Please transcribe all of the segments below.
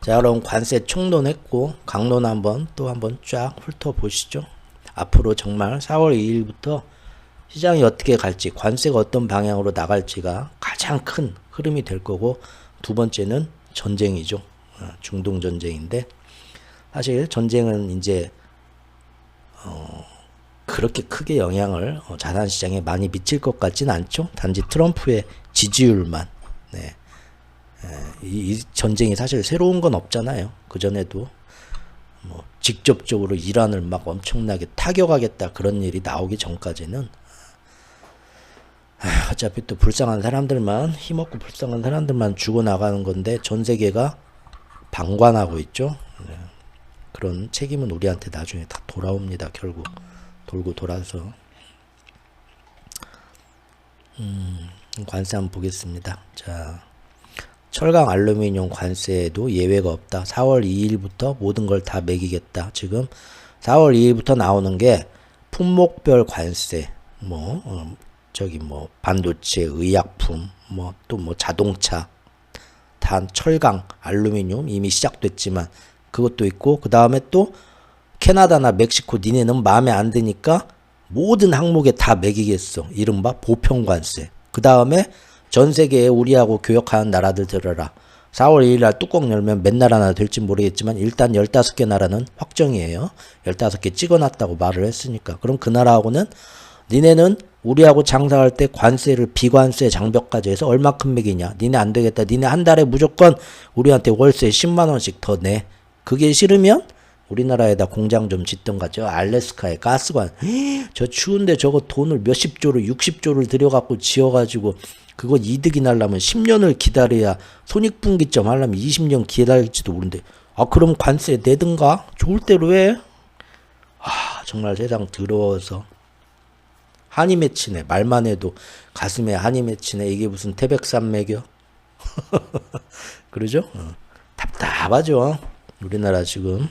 자, 그럼 관세 총론 했고 강론 또 한번 쫙 훑어보시죠. 앞으로 정말 4월 2일부터 시장이 어떻게 갈지, 관세가 어떤 방향으로 나갈지가 가장 큰 흐름이 될 거고, 두 번째는 전쟁이죠. 중동 전쟁인데, 사실 전쟁은 이제 그렇게 크게 영향을 자산시장에 많이 미칠 것 같지는 않죠. 단지 트럼프의 지지율만. 네. 이 전쟁이 사실 새로운 건 없잖아요. 그전에도 뭐 직접적으로 이란을 막 엄청나게 타격하겠다 그런 일이 나오기 전까지는 어차피 또 불쌍한 사람들만, 힘없고 불쌍한 사람들만 죽어나가는 건데 전 세계가 방관하고 있죠. 네. 그런 책임은 우리한테 나중에 다 돌아옵니다. 결국 돌고 돌아서. 관세 한번 보겠습니다. 자, 철강 알루미늄 관세에도 예외가 없다. 4월 2일부터 모든 걸 다 매기겠다. 지금 4월 2일부터 나오는 게 품목별 관세, 반도체, 의약품, 또 자동차, 단 철강, 알루미늄 이미 시작됐지만 그것도 있고, 그 다음에 또 캐나다나 멕시코 니네는 마음에 안 드니까 모든 항목에 다 매기겠어. 이른바 보편관세. 그 다음에 전 세계에 우리하고 교역하는 나라들 들어라. 4월 2일 날 뚜껑 열면 몇 나라나 될지 모르겠지만 일단 15개 나라는 확정이에요. 15개 찍어놨다고 말을 했으니까. 그럼 그 나라하고는 니네는 우리하고 장사할 때 관세를 비관세 장벽까지 해서 얼마큼 매기냐. 니네 안 되겠다. 니네 한 달에 무조건 우리한테 월세 10만 원씩 더 내. 그게 싫으면 우리나라에다 공장 좀 짓던가. 저 알래스카에 가스관, 저 추운데 저거 돈을 몇십 조를 60조를 들여갖고 지어가지고 그거 이득이 나려면 10년을 기다려야, 손익분기점 하려면 20년 기다릴지도 모르는데, 그럼 관세 내든가? 좋을 대로 해. 정말 세상 더러워서 한이 맺히네. 말만 해도 가슴에 한이 맺히네. 이게 무슨 태백산맥이요? 그러죠? 답답하죠. 우리나라 지금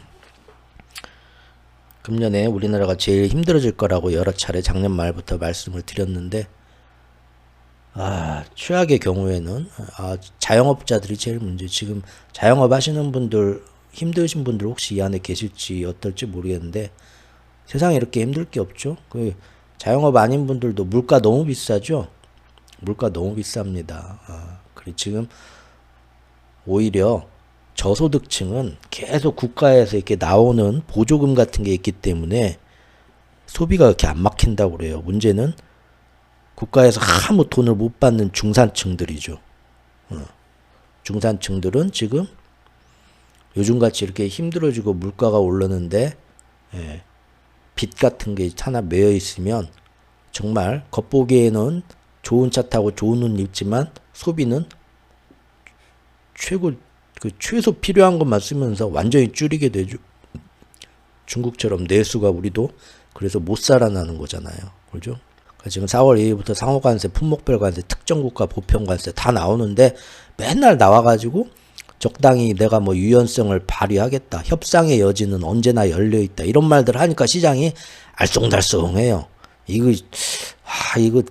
금년에 우리나라가 제일 힘들어질 거라고 여러 차례 작년 말부터 말씀을 드렸는데, 최악의 경우에는 자영업자들이 제일 문제. 지금 자영업 하시는 분들, 힘드신 분들 혹시 이 안에 계실지 어떨지 모르겠는데 세상에 이렇게 힘들 게 없죠. 그 자영업 아닌 분들도 물가 너무 비싸죠. 물가 너무 비쌉니다. 그리고 지금 오히려 저소득층은 계속 국가에서 이렇게 나오는 보조금 같은 게 있기 때문에 소비가 이렇게 안 막힌다고 그래요. 문제는 국가에서 아무 돈을 못 받는 중산층들이죠. 중산층들은 지금 요즘같이 이렇게 힘들어지고 물가가 오르는데 빚 같은 게 하나 매여 있으면 정말 겉보기에는 좋은 차 타고 좋은 옷 입지만 소비는 최소 필요한 것만 쓰면서 완전히 줄이게 되죠. 중국처럼 내수가 우리도 그래서 못 살아나는 거잖아요. 그죠? 지금 4월 2일부터 상호관세, 품목별관세, 특정국가 보편관세 다 나오는데 맨날 나와가지고 적당히 내가 유연성을 발휘하겠다. 협상의 여지는 언제나 열려있다. 이런 말들 하니까 시장이 알쏭달쏭해요. 이거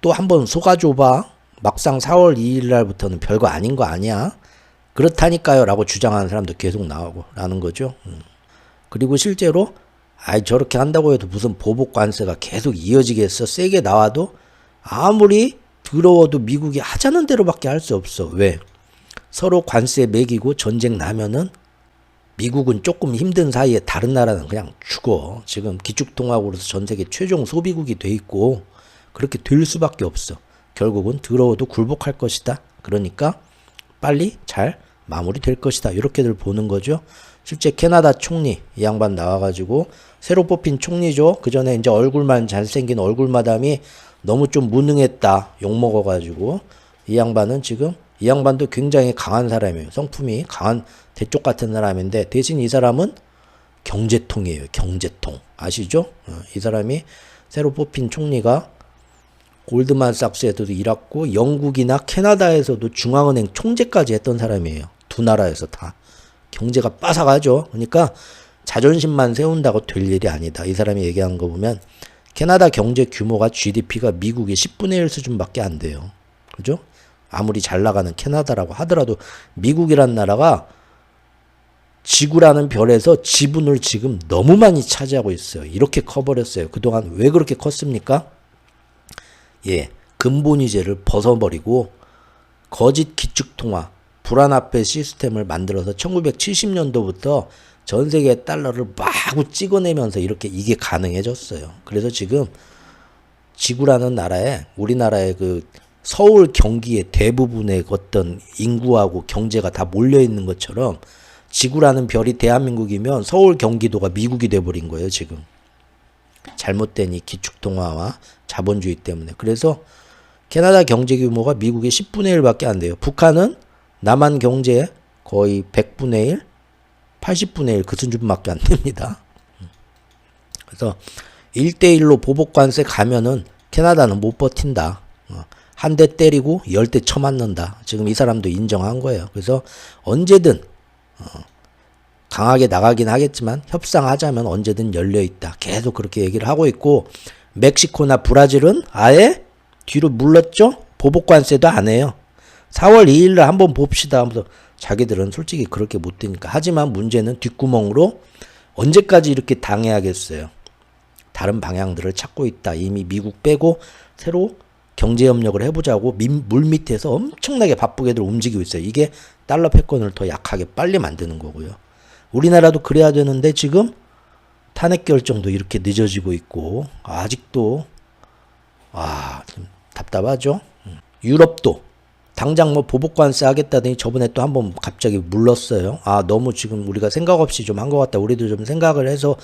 또 한번 속아줘봐. 막상 4월 2일 날부터는 별거 아닌 거 아니야? 그렇다니까요. 라고 주장하는 사람도 계속 나오고 라는 거죠. 그리고 실제로 저렇게 한다고 해도 무슨 보복관세가 계속 이어지겠어? 세게 나와도 아무리 더러워도 미국이 하자는 대로밖에 할 수 없어. 왜? 서로 관세 매기고 전쟁 나면은 미국은 조금 힘든 사이에 다른 나라는 그냥 죽어. 지금 기축통화국으로서 전 세계 최종 소비국이 돼 있고 그렇게 될 수밖에 없어. 결국은 더러워도 굴복할 것이다. 그러니까 빨리 잘 마무리될 것이다. 이렇게들 보는 거죠. 실제 캐나다 총리 이 양반 나와가지고 새로 뽑힌 총리죠. 그 전에 이제 얼굴만 잘생긴 얼굴마담이 너무 좀 무능했다 욕먹어가지고 이 양반은 지금 이 양반도 굉장히 강한 사람이에요. 성품이 강한 대쪽 같은 사람인데 대신 이 사람은 경제통이에요. 경제통 아시죠? 이 사람이 새로 뽑힌 총리가 골드만삭스에서도 일했고 영국이나 캐나다에서도 중앙은행 총재까지 했던 사람이에요. 두 나라에서 다. 경제가 빠삭하죠. 그러니까 자존심만 세운다고 될 일이 아니다. 이 사람이 얘기한 거 보면 캐나다 경제 규모가 GDP가 미국의 10분의 1 수준밖에 안 돼요. 그죠? 아무리 잘 나가는 캐나다라고 하더라도 미국이란 나라가 지구라는 별에서 지분을 지금 너무 많이 차지하고 있어요. 이렇게 커버렸어요. 그동안 왜 그렇게 컸습니까? 예, 근본위제를 벗어버리고 거짓 기축통화, 불안화폐 시스템을 만들어서 1970년도부터 전 세계 달러를 마구 찍어내면서 이렇게 이게 가능해졌어요. 그래서 지금 지구라는 나라에 우리나라의 그 서울 경기의 대부분의 어떤 인구하고 경제가 다 몰려 있는 것처럼 지구라는 별이 대한민국이면 서울 경기도가 미국이 돼버린 거예요, 지금. 잘못된 이 기축통화와 자본주의 때문에. 그래서 캐나다 경제 규모가 미국의 10분의 1밖에 안 돼요. 북한은 남한 경제의 거의 100분의 1, 80분의 1 그 수준밖에 안 됩니다. 그래서 1대1로 보복관세 가면은 캐나다는 못 버틴다. 한 대 때리고 10대 쳐맞는다. 지금 이 사람도 인정한 거예요. 그래서 언제든 강하게 나가긴 하겠지만 협상하자면 언제든 열려있다. 계속 그렇게 얘기를 하고 있고 멕시코나 브라질은 아예 뒤로 물렀죠. 보복관세도 안 해요. 4월 2일날 한번 봅시다 하면서 자기들은 솔직히 그렇게 못 되니까. 하지만 문제는 뒷구멍으로 언제까지 이렇게 당해야겠어요. 다른 방향들을 찾고 있다. 이미 미국 빼고 새로 경제협력을 해보자고 물밑에서 엄청나게 바쁘게들 움직이고 있어요. 이게 달러 패권을 더 약하게 빨리 만드는 거고요. 우리나라도 그래야 되는데 지금 탄핵 결정도 이렇게 늦어지고 있고 아직도 좀 답답하죠. 유럽도 당장 뭐 보복관세 하겠다더니 저번에 또 한번 갑자기 물렀어요. 너무 지금 우리가 생각 없이 좀 한 것 같다. 우리도 좀 생각을 해서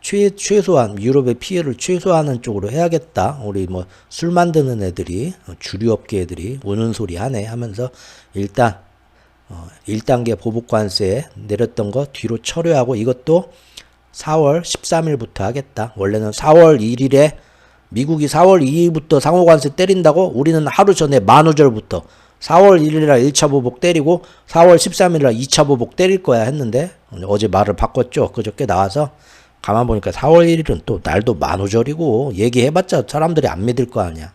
최소한 유럽의 피해를 최소화하는 쪽으로 해야겠다. 우리 뭐 술 만드는 애들이 주류업계 애들이 우는 소리 하네 하면서 일단 1단계 보복관세 내렸던 거 뒤로 철회하고 이것도 4월 13일부터 하겠다. 원래는 4월 1일에 미국이 4월 2일부터 상호관세 때린다고 우리는 하루 전에 만우절부터 4월 1일날 1차 보복 때리고 4월 13일날 2차 보복 때릴 거야 했는데 어제 말을 바꿨죠. 그저께 나와서 가만 보니까 4월 1일은 또 날도 만우절이고 얘기해봤자 사람들이 안 믿을 거 아니야.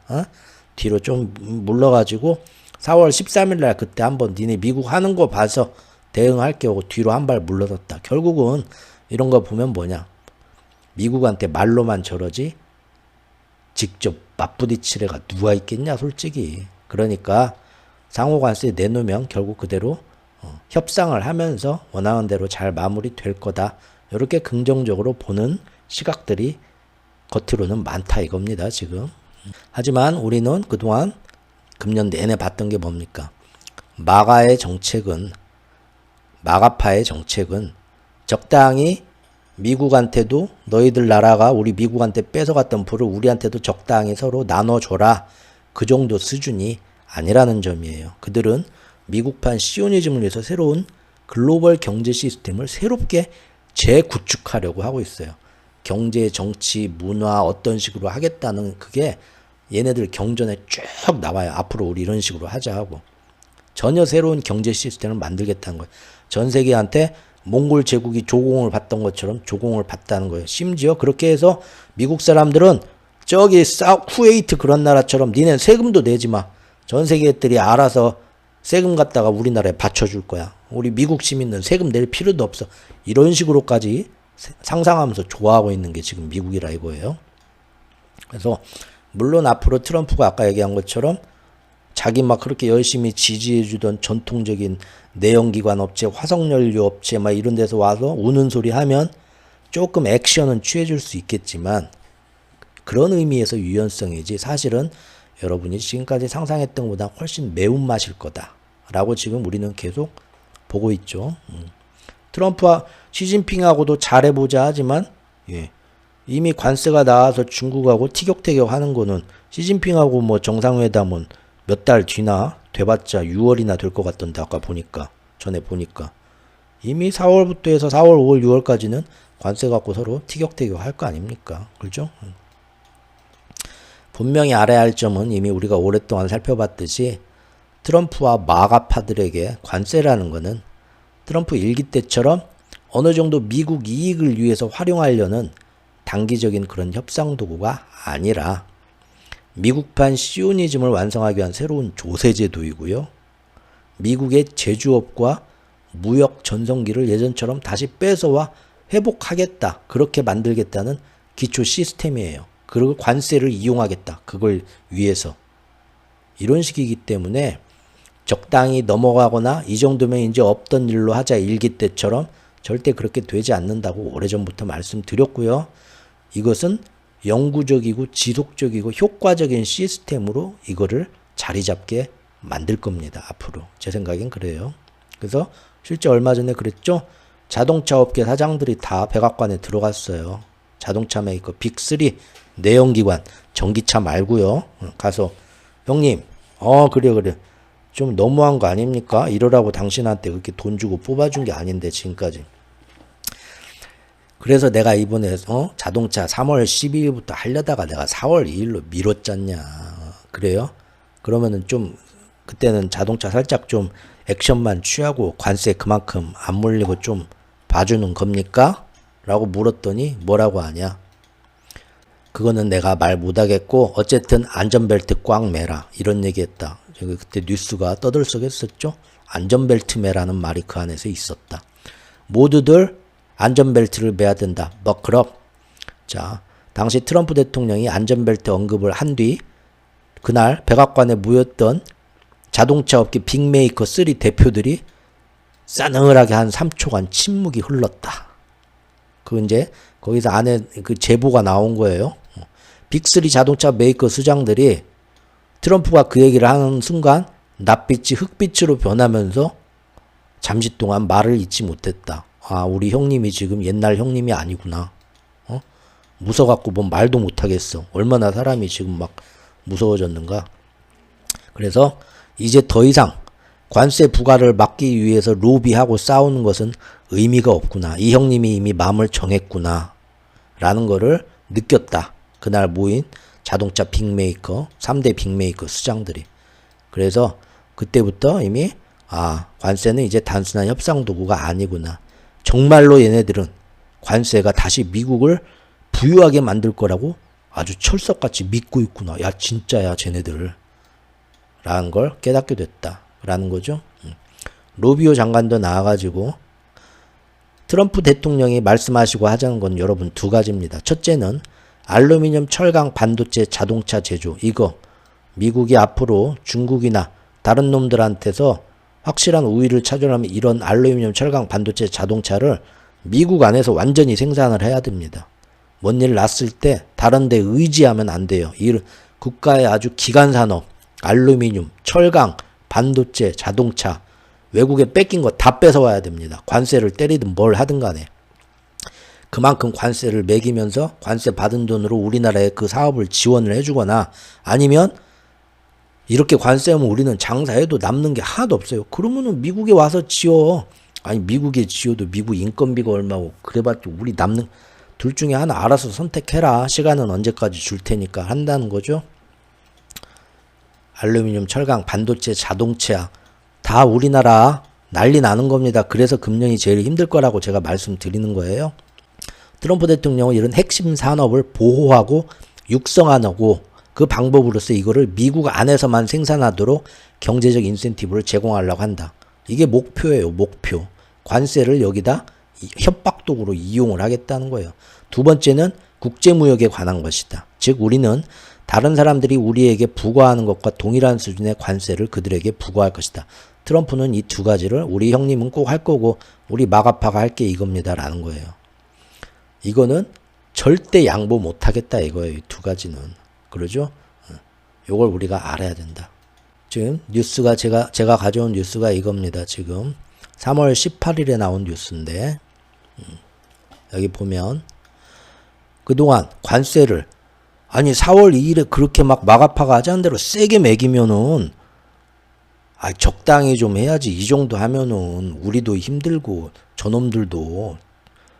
뒤로 좀 물러가지고 4월 13일날 그때 한번 니네 미국 하는 거 봐서 대응할게 하고 뒤로 한 발 물러섰다. 결국은 이런 거 보면 뭐냐. 미국한테 말로만 저러지 직접 맞부딪힐 애가 누가 있겠냐 솔직히. 그러니까 상호관세 내놓으면 결국 그대로 협상을 하면서 원하는 대로 잘 마무리될 거다. 이렇게 긍정적으로 보는 시각들이 겉으로는 많다 이겁니다 지금. 하지만 우리는 그동안 금년 내내 봤던 게 뭡니까? 마가파의 정책은 적당히 미국한테도 너희들 나라가 우리 미국한테 뺏어갔던 부를 우리한테도 적당히 서로 나눠줘라. 그 정도 수준이 아니라는 점이에요. 그들은 미국판 시오니즘을 위해서 새로운 글로벌 경제 시스템을 새롭게 재구축하려고 하고 있어요. 경제, 정치, 문화 어떤 식으로 하겠다는 그게 얘네들 경전에 쭉 나와요. 앞으로 우리 이런 식으로 하자 하고. 전혀 새로운 경제 시스템을 만들겠다는 거예요. 전 세계한테 몽골 제국이 조공을 받던 것처럼 조공을 받다는 거예요. 심지어 그렇게 해서 미국 사람들은 저기 쿠웨이트 그런 나라처럼 니네 세금도 내지 마. 전 세계들이 알아서 세금 갖다가 우리나라에 받쳐줄 거야. 우리 미국 시민은 세금 낼 필요도 없어. 이런 식으로까지 상상하면서 좋아하고 있는 게 지금 미국이라 이거예요. 그래서 물론 앞으로 트럼프가 아까 얘기한 것처럼 자기 막 그렇게 열심히 지지해주던 전통적인 내연기관 업체, 화석연료 업체 막 이런 데서 와서 우는 소리 하면 조금 액션은 취해줄 수 있겠지만 그런 의미에서 유연성이지 사실은 여러분이 지금까지 상상했던 것보다 훨씬 매운맛일 거다 라고 지금 우리는 계속 보고 있죠. 트럼프와 시진핑하고도 잘해보자 하지만 이미 관세가 나와서 중국하고 티격태격 하는 거는 시진핑하고 뭐 정상회담은 몇 달 뒤나 돼봤자 6월이나 될 것 같던데 아까 보니까 전에 보니까 이미 4월부터 해서 4월, 5월, 6월까지는 관세 갖고 서로 티격태격 할 거 아닙니까? 그렇죠? 분명히 알아야 할 점은 이미 우리가 오랫동안 살펴봤듯이 트럼프와 마가파들에게 관세라는 거는 트럼프 일기 때처럼 어느 정도 미국 이익을 위해서 활용하려는 단기적인 그런 협상 도구가 아니라 미국판 시오니즘을 완성하기 위한 새로운 조세제도이고요. 미국의 제조업과 무역 전성기를 예전처럼 다시 뺏어와 회복하겠다. 그렇게 만들겠다는 기초 시스템이에요. 그리고 관세를 이용하겠다. 그걸 위해서. 이런 식이기 때문에 적당히 넘어가거나 이 정도면 이제 없던 일로 하자 일기 때처럼 절대 그렇게 되지 않는다고 오래전부터 말씀드렸고요. 이것은 영구적이고 지속적이고 효과적인 시스템으로 이거를 자리 잡게 만들 겁니다. 앞으로. 제 생각엔 그래요. 그래서 실제 얼마 전에 그랬죠. 자동차 업계 사장들이 다 백악관에 들어갔어요. 자동차 메이커 빅3 내연기관 전기차 말고요. 가서 형님 그래 좀 너무한 거 아닙니까? 이러라고 당신한테 그렇게 돈 주고 뽑아준 게 아닌데 지금까지. 그래서 내가 이번에 자동차 3월 12일부터 하려다가 내가 4월 2일로 미뤘잖냐. 그래요? 그러면은 좀 그때는 자동차 살짝 좀 액션만 취하고 관세 그만큼 안 물리고 좀 봐주는 겁니까? 라고 물었더니 뭐라고 하냐. 그거는 내가 말 못하겠고 어쨌든 안전벨트 꽉 매라 이런 얘기했다. 그때 뉴스가 떠들썩했었죠. 안전벨트 매라는 말이 그 안에서 있었다. 모두들 안전벨트를 매야 된다. 버클업. 자, 당시 트럼프 대통령이 안전벨트 언급을 한 뒤 그날 백악관에 모였던 자동차 업계 빅메이커 3 대표들이 싸늘하게 한 3초간 침묵이 흘렀다. 그 이제 거기서 안에 그 제보가 나온 거예요. 빅3 자동차 메이커 수장들이 트럼프가 그 얘기를 하는 순간 낯빛이 흑빛으로 변하면서 잠시 동안 말을 잇지 못했다. 아, 우리 형님이 지금 옛날 형님이 아니구나. 무서워갖고 뭐 말도 못하겠어. 얼마나 사람이 지금 막 무서워졌는가. 그래서 이제 더 이상 관세 부과를 막기 위해서 로비하고 싸우는 것은 의미가 없구나. 이 형님이 이미 마음을 정했구나. 라는 거를 느꼈다. 그날 모인 자동차 빅메이커, 3대 빅메이커 수장들이. 그래서 그때부터 이미 관세는 이제 단순한 협상 도구가 아니구나. 정말로 얘네들은 관세가 다시 미국을 부유하게 만들 거라고 아주 철석같이 믿고 있구나. 야 진짜야 쟤네들. 라는 걸 깨닫게 됐다. 라는 거죠. 로비오 장관도 나와가지고 트럼프 대통령이 말씀하시고 하자는 건 여러분 두 가지입니다. 첫째는 알루미늄, 철강, 반도체, 자동차 제조. 이거 미국이 앞으로 중국이나 다른 놈들한테서 확실한 우위를 차지하려면 이런 알루미늄, 철강, 반도체, 자동차를 미국 안에서 완전히 생산을 해야 됩니다. 뭔 일 났을 때 다른 데 의지하면 안 돼요. 이 국가의 아주 기간 산업, 알루미늄, 철강, 반도체, 자동차 외국에 뺏긴 거 다 뺏어와야 됩니다. 관세를 때리든 뭘 하든 간에. 그만큼 관세를 매기면서 관세 받은 돈으로 우리나라에 그 사업을 지원을 해주거나 아니면 이렇게 관세하면 우리는 장사해도 남는 게 하나도 없어요. 그러면은 미국에 와서 지어. 아니 미국에 지어도 미국 인건비가 얼마고 그래봤자 우리 남는 둘 중에 하나 알아서 선택해라. 시간은 언제까지 줄 테니까 한다는 거죠. 알루미늄, 철강, 반도체, 자동차 다 우리나라 난리 나는 겁니다. 그래서 금년이 제일 힘들 거라고 제가 말씀드리는 거예요. 트럼프 대통령은 이런 핵심 산업을 보호하고 육성하고 그 방법으로서 이거를 미국 안에서만 생산하도록 경제적 인센티브를 제공하려고 한다. 이게 목표예요. 목표. 관세를 여기다 협박도구로 이용을 하겠다는 거예요. 두 번째는 국제무역에 관한 것이다. 즉 우리는 다른 사람들이 우리에게 부과하는 것과 동일한 수준의 관세를 그들에게 부과할 것이다. 트럼프는 이 두 가지를 우리 형님은 꼭 할 거고 우리 마가파가 할 게 이겁니다. 라는 거예요. 이거는 절대 양보 못하겠다 이거예요. 이 두 가지는. 그러죠? 요걸 우리가 알아야 된다. 지금 뉴스가 제가 가져온 뉴스가 이겁니다. 지금 3월 18일에 나온 뉴스인데 여기 보면 그동안 관세를 아니 4월 2일에 그렇게 막 마가파가 하자는 대로 세게 매기면은 적당히 좀 해야지. 이 정도 하면은 우리도 힘들고 저놈들도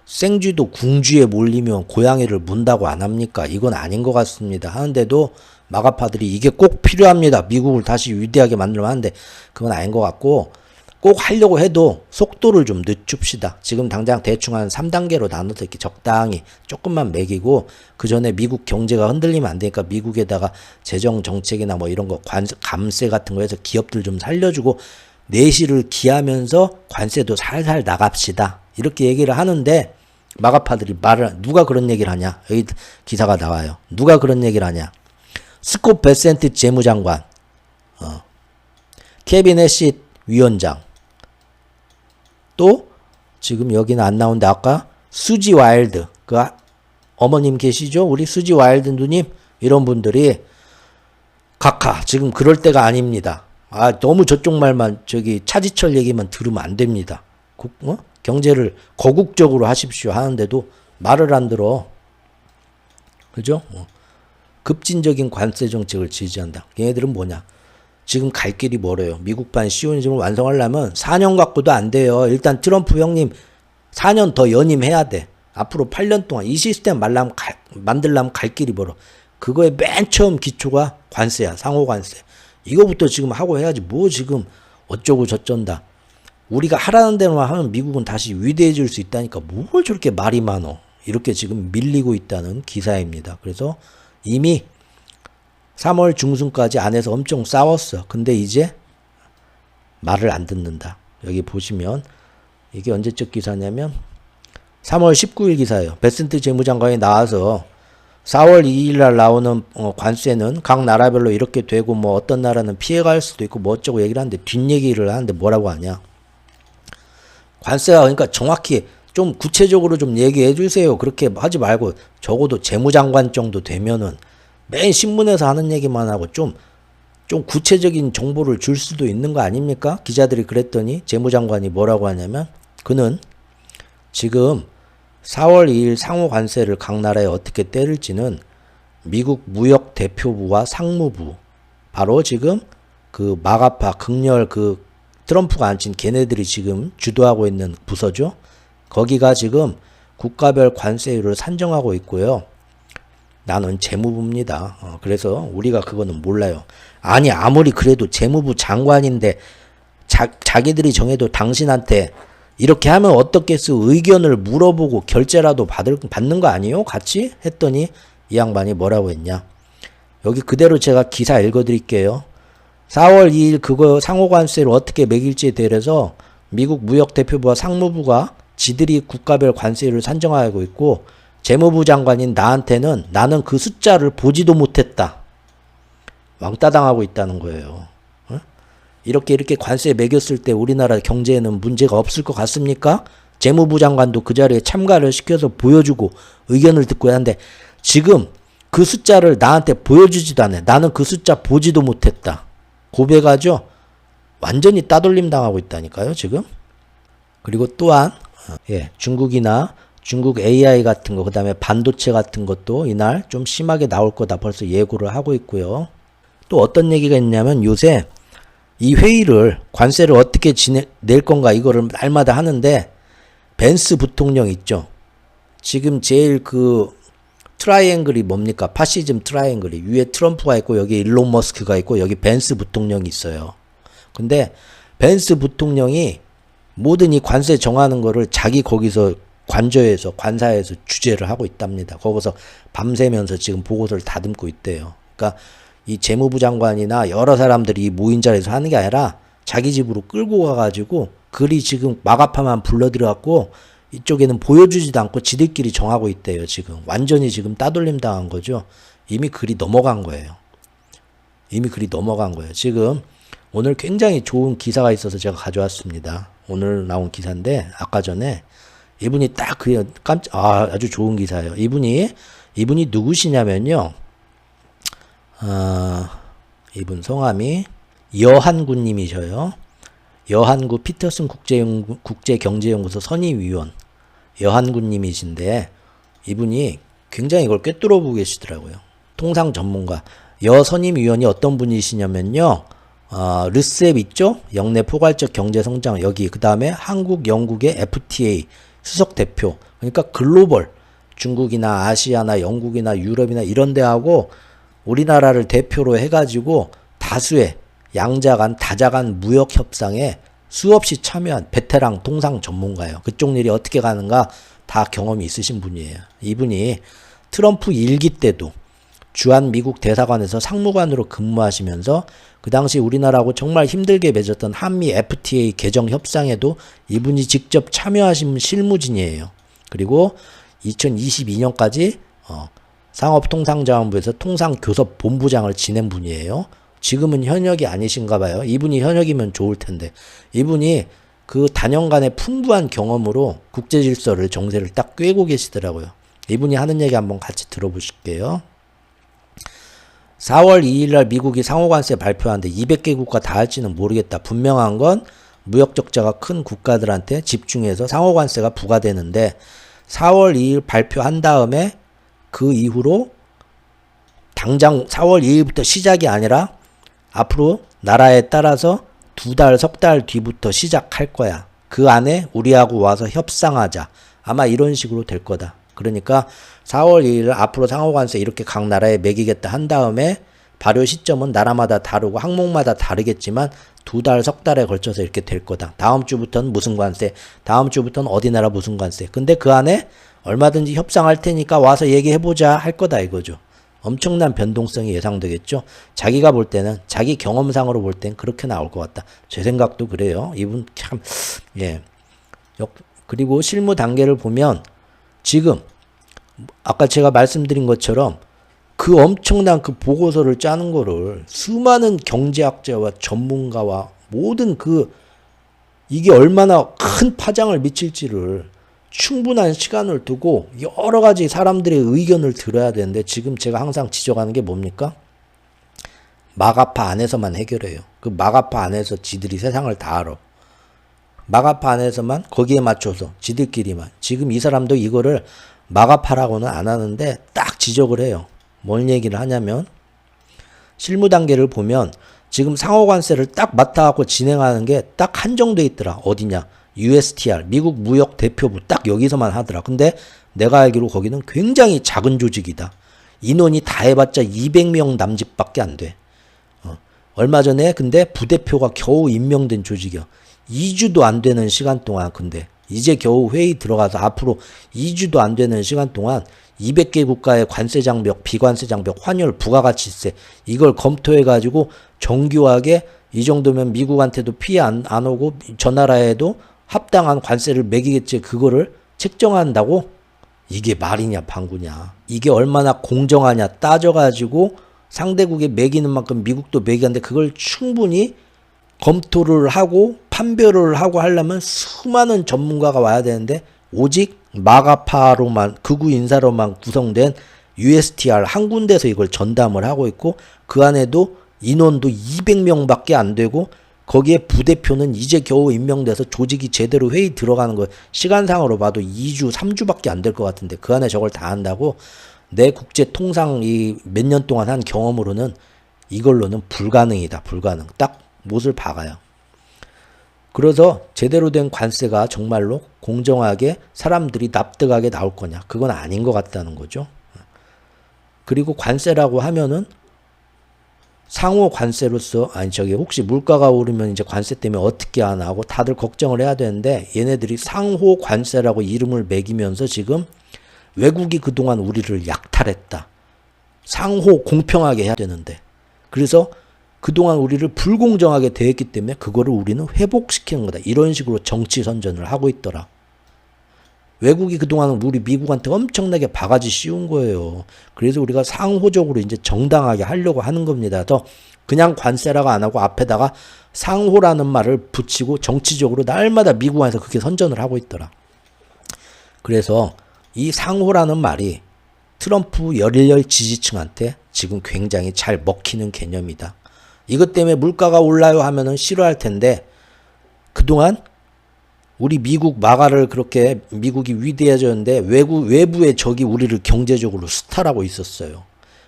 생쥐도 궁쥐에 몰리면 고양이를 문다고 안 합니까? 이건 아닌 것 같습니다. 하는데도 마가파들이 이게 꼭 필요합니다. 미국을 다시 위대하게 만들면 하는데 그건 아닌 것 같고 꼭 하려고 해도 속도를 좀 늦춥시다. 지금 당장 대충 한 3단계로 나눠서 이렇게 적당히 조금만 매기고 그 전에 미국 경제가 흔들리면 안 되니까 미국에다가 재정 정책이나 뭐 이런 거 감세 같은 거 해서 기업들 좀 살려주고 내실을 기하면서 관세도 살살 나갑시다. 이렇게 얘기를 하는데 마가파들이 누가 그런 얘기를 하냐? 여기 기사가 나와요. 누가 그런 얘기를 하냐? 스콧 베센트 재무장관, 케빈 해시 위원장, 또 지금 여기는 안 나오는데 아까 수지 와일드, 그 어머님 계시죠? 우리 수지 와일드 누님, 이런 분들이 각하 지금 그럴 때가 아닙니다. 너무 저쪽 말만 차지철 얘기만 들으면 안 됩니다. 경제를 거국적으로 하십시오 하는데도 말을 안 들어. 그죠? 급진적인 관세 정책을 지지한다. 얘네들은 뭐냐? 지금 갈 길이 멀어요. 미국판 시오니즘을 완성하려면 4년 갖고도 안 돼요. 일단 트럼프 형님 4년 더 연임해야 돼. 앞으로 8년 동안 이 시스템 만들려면 갈 길이 멀어. 그거의 맨 처음 기초가 관세야. 상호관세. 이거부터 지금 하고 해야지. 뭐 지금 어쩌고 저쩐다. 우리가 하라는 대로만 하면 미국은 다시 위대해질 수 있다니까 뭘 저렇게 말이 많어. 이렇게 지금 밀리고 있다는 기사입니다. 그래서 이미 3월 중순까지 안에서 엄청 싸웠어. 근데 이제 말을 안 듣는다. 여기 보시면 이게 언제적 기사냐면 3월 19일 기사예요. 베센트 재무장관이 나와서 4월 2일 날 나오는 관세는 각 나라별로 이렇게 되고 뭐 어떤 나라는 피해갈 수도 있고 뭐 어쩌고 얘기를 하는데 뒷얘기를 하는데 뭐라고 하냐. 관세가 그러니까 정확히 좀 구체적으로 좀 얘기해 주세요. 그렇게 하지 말고 적어도 재무장관 정도 되면은 맨 신문에서 하는 얘기만 하고 좀 구체적인 정보를 줄 수도 있는 거 아닙니까? 기자들이 그랬더니 재무장관이 뭐라고 하냐면 그는 지금 4월 2일 상호 관세를 각 나라에 어떻게 때릴지는 미국 무역 대표부와 상무부, 바로 지금 그 마가파 극렬 그 트럼프가 앉힌 걔네들이 지금 주도하고 있는 부서죠. 거기가 지금 국가별 관세율을 산정하고 있고요. 나는 재무부입니다. 그래서 우리가 그거는 몰라요. 아니 아무리 그래도 재무부 장관인데 자기들이 정해도 당신한테 이렇게 하면 어떻겠어? 의견을 물어보고 결제라도 받는 거 아니에요? 같이? 했더니 이 양반이 뭐라고 했냐. 여기 그대로 제가 기사 읽어드릴게요. 4월 2일 그거 상호관세를 어떻게 매길지에 대해서 미국 무역대표부와 상무부가 지들이 국가별 관세율을 산정하고 있고 재무부 장관인 나한테는 나는 그 숫자를 보지도 못했다. 왕따 당하고 있다는 거예요. 이렇게 관세 매겼을 때 우리나라 경제에는 문제가 없을 것 같습니까? 재무부 장관도 그 자리에 참가를 시켜서 보여주고 의견을 듣고 하는데 지금 그 숫자를 나한테 보여주지도 않아요. 나는 그 숫자 보지도 못했다. 고백하죠? 완전히 따돌림 당하고 있다니까요, 지금. 그리고 또한 중국이나 중국 AI 같은 거, 그 다음에 반도체 같은 것도 이날 좀 심하게 나올 거다 벌써 예고를 하고 있고요. 또 어떤 얘기가 있냐면 요새 이 회의를 관세를 어떻게 낼 건가 이거를 날마다 하는데 벤스 부통령 있죠. 지금 제일 그 트라이앵글이 뭡니까? 파시즘 트라이앵글이 위에 트럼프가 있고 여기 일론 머스크가 있고 여기 벤스 부통령이 있어요. 근데 벤스 부통령이 모든 이 관세 정하는 거를 자기 거기서 관저에서 관사에서 주재를 하고 있답니다. 거기서 밤새면서 지금 보고서를 다듬고 있대요. 그러니까 이 재무부 장관이나 여러 사람들이 모인 자리에서 하는 게 아니라 자기 집으로 끌고 가가지고 글이 지금 마가파만 불러들여갖고 이쪽에는 보여주지도 않고 지들끼리 정하고 있대요. 지금 완전히 지금 따돌림 당한 거죠. 이미 글이 넘어간 거예요. 지금 오늘 굉장히 좋은 기사가 있어서 제가 가져왔습니다. 오늘 나온 기사인데 아까 전에 이분이 딱 아주 좋은 기사예요. 이분이 누구시냐면요. 이분 성함이 여한구님이셔요. 여한구 피터슨 국제경제연구소 선임위원 여한구님이신데 이분이 굉장히 이걸 꿰뚫어 보고 계시더라고요. 통상 전문가. 여 선임위원이 어떤 분이시냐면요. 르셉 있죠? 역내 포괄적 경제성장 여기 그 다음에 한국 영국의 FTA 수석 대표. 그러니까 글로벌 중국이나 아시아나 영국이나 유럽이나 이런 데하고 우리나라를 대표로 해가지고 다수의 양자간 다자간 무역 협상에 수없이 참여한 베테랑 통상 전문가예요. 그쪽 일이 어떻게 가는가 다 경험이 있으신 분이에요. 이분이 트럼프 1기 때도 주한 미국 대사관에서 상무관으로 근무하시면서 그 당시 우리나라하고 정말 힘들게 맺었던 한미 FTA 개정 협상에도 이분이 직접 참여하신 실무진이에요. 그리고 2022년까지 상업통상자원부에서 통상교섭본부장을 지낸 분이에요. 지금은 현역이 아니신가 봐요. 이분이 현역이면 좋을 텐데. 이분이 그 단연간의 풍부한 경험으로 국제질서를 정세를 딱 꿰고 계시더라고요. 이분이 하는 얘기 한번 같이 들어보실게요. 4월 2일 날 미국이 상호관세 발표하는데 200개국가 다 할지는 모르겠다. 분명한 건 무역 적자가 큰 국가들한테 집중해서 상호관세가 부과되는데 4월 2일 발표한 다음에 그 이후로 당장 4월 2일부터 시작이 아니라 앞으로 나라에 따라서 2달, 석 달 뒤부터 시작할 거야. 그 안에 우리하고 와서 협상하자. 아마 이런 식으로 될 거다. 그러니까 4월 2일 앞으로 상호관세 이렇게 각 나라에 매기겠다 한 다음에 발효 시점은 나라마다 다르고 항목마다 다르겠지만 2달, 석 달에 걸쳐서 이렇게 될 거다. 다음 주부터는 무슨 관세, 다음 주부터는 어디 나라 무슨 관세. 근데 그 안에 얼마든지 협상할 테니까 와서 얘기해보자 할 거다 이거죠. 엄청난 변동성이 예상되겠죠. 자기가 볼 때는 자기 경험상으로 볼 땐 그렇게 나올 것 같다. 제 생각도 그래요. 이분 참 그리고 실무 단계를 보면 지금 아까 제가 말씀드린 것처럼 그 엄청난 그 보고서를 짜는 거를 수많은 경제학자와 전문가와 모든 이게 얼마나 큰 파장을 미칠지를 충분한 시간을 두고 여러 가지 사람들의 의견을 들어야 되는데 지금 제가 항상 지적하는 게 뭡니까? 마가파 안에서만 해결해요. 그 마가파 안에서 지들이 세상을 다 알아. 마가파 안에서만 거기에 맞춰서 지들끼리만. 지금 이 사람도 이거를 마가파라고는 안 하는데 딱 지적을 해요. 뭔 얘기를 하냐면 실무 단계를 보면 지금 상호관세를 딱 맡아갖고 진행하는 게 딱 한정돼 있더라. 어디냐? USTR, 미국 무역 대표부 딱 여기서만 하더라. 근데 내가 알기로 거기는 굉장히 작은 조직이다. 인원이 다 해봤자 200명 남짓밖에 안 돼. 얼마 전에 근데 부대표가 겨우 임명된 조직이야. 2주도 안 되는 시간 동안 근데 이제 겨우 회의 들어가서 앞으로 2주도 안 되는 시간 동안 200개 국가의 관세 장벽, 비관세 장벽, 환율, 부가가치세 이걸 검토해가지고 정교하게 이 정도면 미국한테도 피해 안 오고 저 나라에도 합당한 관세를 매기겠지 그거를 책정한다고? 이게 말이냐 방구냐. 이게 얼마나 공정하냐 따져가지고 상대국에 매기는 만큼 미국도 매기는데 그걸 충분히 검토를 하고 판별을 하고 하려면 수많은 전문가가 와야 되는데 오직 마가파로만 극우 인사로만 구성된 USTR 한 군데서 이걸 전담을 하고 있고 그 안에도 인원도 200명밖에 안 되고 거기에 부대표는 이제 겨우 임명돼서 조직이 제대로 회의 들어가는 거 시간상으로 봐도 2주, 3주밖에 안 될 것 같은데 그 안에 저걸 다 한다고? 내 국제 통상 이 몇 년 동안 한 경험으로는 이걸로는 불가능이다. 불가능. 딱 못을 박아요. 그래서 제대로 된 관세가 정말로 공정하게 사람들이 납득하게 나올 거냐? 그건 아닌 것 같다는 거죠. 그리고 관세라고 하면은 상호 관세로서 혹시 물가가 오르면 이제 관세 때문에 어떻게 하나 하고 다들 걱정을 해야 되는데 얘네들이 상호 관세라고 이름을 매기면서 지금 외국이 그동안 우리를 약탈했다. 상호 공평하게 해야 되는데 그래서 그동안 우리를 불공정하게 대했기 때문에 그거를 우리는 회복시키는 거다. 이런 식으로 정치 선전을 하고 있더라. 외국이 그동안 우리 미국한테 엄청나게 바가지 씌운 거예요. 그래서 우리가 상호적으로 이제 정당하게 하려고 하는 겁니다. 더 그냥 관세라고 안 하고 앞에다가 상호라는 말을 붙이고 정치적으로 날마다 미국 안에서 그렇게 선전을 하고 있더라. 그래서 이 상호라는 말이 트럼프 열렬 지지층한테 지금 굉장히 잘 먹히는 개념이다. 이것 때문에 물가가 올라요 하면은 싫어할 텐데 그동안 우리 미국 마가를 그렇게 미국이 위대해졌는데 외부의 적이 우리를 경제적으로 수탈하고 있었어요.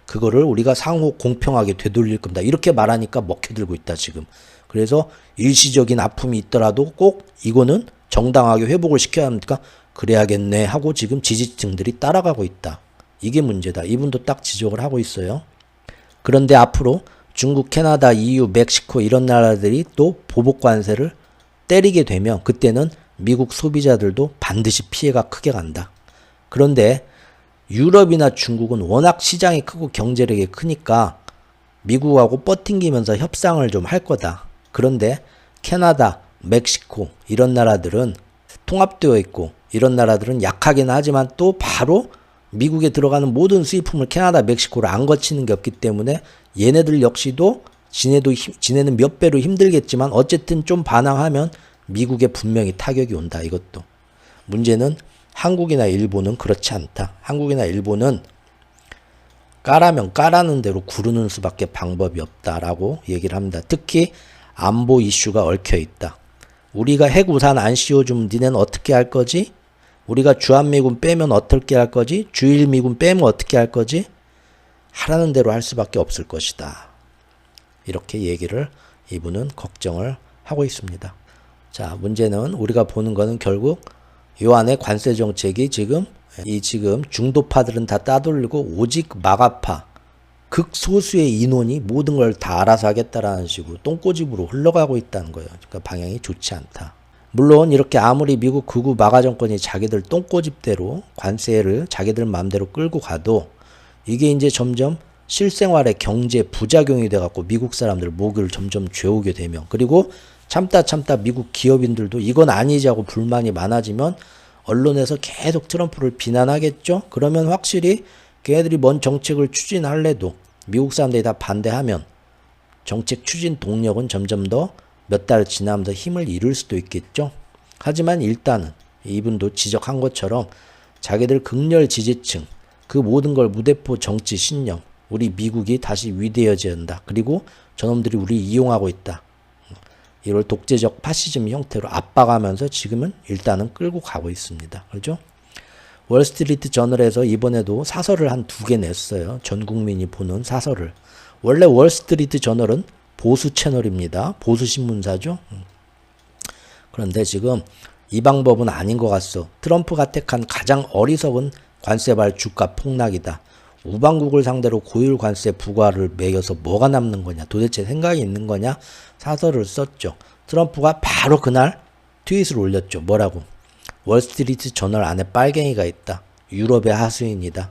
그거를 우리가 상호 공평하게 되돌릴 겁니다. 이렇게 말하니까 먹혀들고 있다 지금. 그래서 일시적인 아픔이 있더라도 꼭 이거는 정당하게 회복을 시켜야 합니까? 그래야겠네 하고 지금 지지층들이 따라가고 있다. 이게 문제다. 이분도 딱 지적을 하고 있어요. 그런데 앞으로 중국, 캐나다, EU, 멕시코 이런 나라들이 또 보복 관세를 때리게 되면 그때는 미국 소비자들도 반드시 피해가 크게 간다. 그런데 유럽이나 중국은 워낙 시장이 크고 경제력이 크니까 미국하고 뻗팅기면서 협상을 좀 할 거다. 그런데 캐나다, 멕시코 이런 나라들은 통합되어 있고 이런 나라들은 약하긴 하지만 또 바로 미국에 들어가는 모든 수입품을 캐나다, 멕시코를 안 거치는 게 없기 때문에 얘네들 역시도 지네는 몇 배로 힘들겠지만 어쨌든 좀 반항하면 미국에 분명히 타격이 온다. 이것도. 문제는 한국이나 일본은 그렇지 않다. 한국이나 일본은 까라면 까라는 대로 구르는 수밖에 방법이 없다라고 얘기를 합니다. 특히 안보 이슈가 얽혀 있다. 우리가 핵 우산 안 씌워주면 니네는 어떻게 할 거지? 우리가 주한미군 빼면 어떻게 할 거지? 주일미군 빼면 어떻게 할 거지? 하라는 대로 할 수밖에 없을 것이다. 이렇게 얘기를 이분은 걱정을 하고 있습니다. 자, 문제는 우리가 보는 거는 결국 요 안에 관세 정책이 지금 중도파들은 다 따돌리고 오직 마가파 극소수의 인원이 모든 걸 다 알아서 하겠다라는 식으로 똥꼬집으로 흘러가고 있다는 거예요. 그러니까 방향이 좋지 않다. 물론 이렇게 아무리 미국 극우 마가 정권이 자기들 똥꼬집대로 관세를 자기들 마음대로 끌고 가도 이게 이제 점점 실생활의 경제 부작용이 돼갖고 미국 사람들 목을 점점 죄오게 되면, 그리고 참다 미국 기업인들도 이건 아니지 하고 불만이 많아지면 언론에서 계속 트럼프를 비난하겠죠. 그러면 확실히 걔네들이 뭔 정책을 추진할래도 미국 사람들이 다 반대하면 정책 추진 동력은 점점 더 몇 달 지나면서 힘을 잃을 수도 있겠죠. 하지만 일단은 이분도 지적한 것처럼 자기들 극렬 지지층 그 모든 걸 무대포 정치 신념, 우리 미국이 다시 위대해져야 한다. 그리고 저놈들이 우리 이용하고 있다. 이걸 독재적 파시즘 형태로 압박하면서 지금은 일단은 끌고 가고 있습니다. 그렇죠? 월스트리트 저널에서 이번에도 사설을 한 2개 냈어요. 전 국민이 보는 사설을. 원래 월스트리트 저널은 보수 채널입니다. 보수 신문사죠. 그런데 지금 이 방법은 아닌 것 같소. 트럼프가 택한 가장 어리석은 관세발 주가 폭락이다. 우방국을 상대로 고율 관세 부과를 매겨서 뭐가 남는 거냐, 도대체 생각이 있는 거냐, 사설을 썼죠. 트럼프가 바로 그날 트윗을 올렸죠. 뭐라고? 월스트리트 저널 안에 빨갱이가 있다. 유럽의 하수인이다.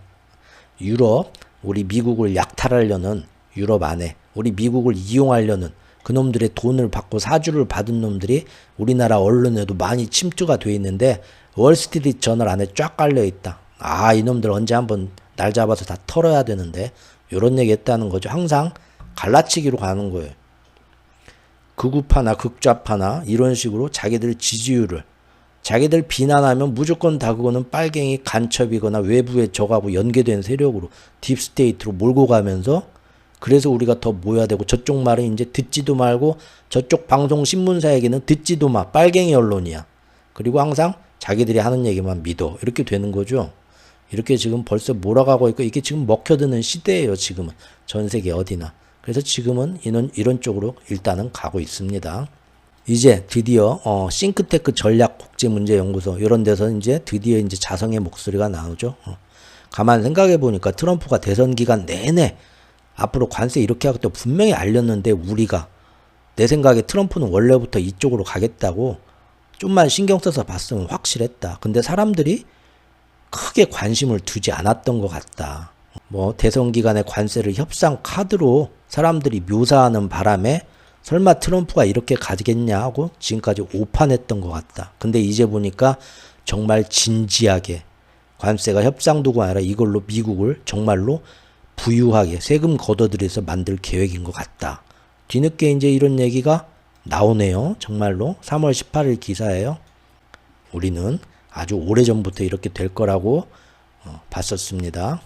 유럽, 우리 미국을 약탈하려는 유럽 안에, 우리 미국을 이용하려는 그놈들의 돈을 받고 사주를 받은 놈들이 우리나라 언론에도 많이 침투가 돼 있는데 월스트리트 저널 안에 쫙 깔려 있다. 아, 이놈들 언제 한번 날 잡아서 다 털어야 되는데, 요런 얘기 했다는 거죠. 항상 갈라치기로 가는 거예요. 극우파나 극좌파나 이런 식으로 자기들 지지율을, 자기들 비난하면 무조건 다 그거는 빨갱이 간첩이거나 외부에 저하고 연계된 세력으로 딥스테이트로 몰고 가면서, 그래서 우리가 더 모여야 되고 저쪽 말은 이제 듣지도 말고 저쪽 방송 신문사 얘기는 듣지도 마. 빨갱이 언론이야. 그리고 항상 자기들이 하는 얘기만 믿어. 이렇게 되는 거죠. 이렇게 지금 벌써 몰아가고 있고 이게 지금 먹혀드는 시대예요. 지금은 전 세계 어디나. 그래서 지금은 이런 쪽으로 일단은 가고 있습니다. 이제 드디어 싱크테크 전략국제문제연구소 이런 데서 이제 드디어 이제 자성의 목소리가 나오죠. 가만 생각해 보니까 트럼프가 대선 기간 내내 앞으로 관세 이렇게 하겠다 분명히 알렸는데, 우리가 내 생각에 트럼프는 원래부터 이쪽으로 가겠다고 좀만 신경 써서 봤으면 확실했다. 근데 사람들이 크게 관심을 두지 않았던 것 같다. 뭐 대선 기간에 관세를 협상 카드로 사람들이 묘사하는 바람에 설마 트럼프가 이렇게 가겠냐 하고 지금까지 오판했던 것 같다. 근데 이제 보니까 정말 진지하게 관세가 협상 도구가 아니라 이걸로 미국을 정말로 부유하게 세금 걷어들여서 만들 계획인 것 같다. 뒤늦게 이제 이런 얘기가 나오네요. 정말로 3월 18일 기사예요. 우리는 아주 오래전부터 이렇게 될 거라고 봤었습니다.